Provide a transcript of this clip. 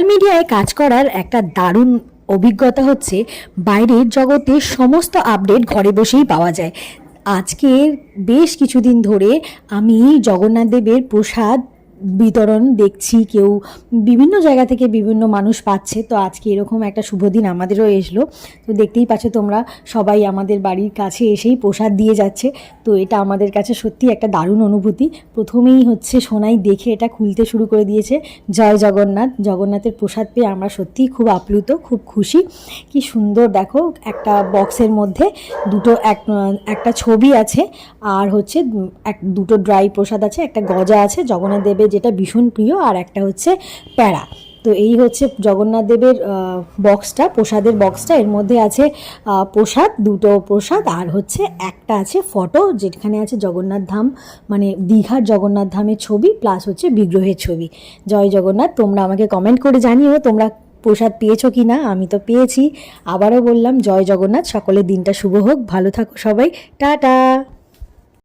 মিডিয়ায় কাজ করার একটা দারুণ অভিজ্ঞতা হচ্ছে বাইরের জগতের সমস্ত আপডেট ঘরে বসেই পাওয়া যায়। আজকের বেশ কিছুদিন ধরে আমি জগন্নাথ দেবের প্রসাদ বিতরণ দেখছি, কেউ বিভিন্ন জায়গা থেকে বিভিন্ন মানুষ পাচ্ছে। তো আজকে এরকম একটা শুভ দিন আমাদেরও এসলো। তো দেখতেই পাচ্ছ তোমরা, সবাই আমাদের বাড়ির কাছে এসেই প্রসাদ দিয়ে যাচ্ছে। তো এটা আমাদের কাছে সত্যি একটা দারুণ অনুভূতি। প্রথমেই হচ্ছে সোনাই দেখে এটা খুলতে শুরু করে দিয়েছে। জয় জগন্নাথ। জগন্নাথের প্রসাদ পেয়ে আমরা সত্যিই খুব আপ্লুত, খুব খুশি। কি সুন্দর দেখো, একটা বক্সের মধ্যে একটা ছবি আছে, আর হচ্ছে দুটো ড্রাই প্রসাদ আছে, একটা গজা আছে জগন্নাথ দেবের যেটা ভীষণ প্রিয়, আর একটা হচ্ছে প্যাড়া। তো এই হচ্ছে জগন্নাথ দেবের বক্সটা, প্রসাদের বক্সটা। এর মধ্যে আছে দুটো প্রসাদ, আর হচ্ছে একটা আছে ফটো যেখানে আছে জগন্নাথ ধাম, মানে দীঘার জগন্নাথ ধামের ছবি প্লাস হচ্ছে বিগ্রহের ছবি। জয় জগন্নাথ। তোমরা আমাকে কমেন্ট করে জানিও তোমরা প্রসাদ পেয়েছো কি না। আমি তো পেয়েছি। আবারও বললাম জয় জগন্নাথ। সকলের দিনটা শুভ হোক, ভালো থাকো সবাই। টাটা।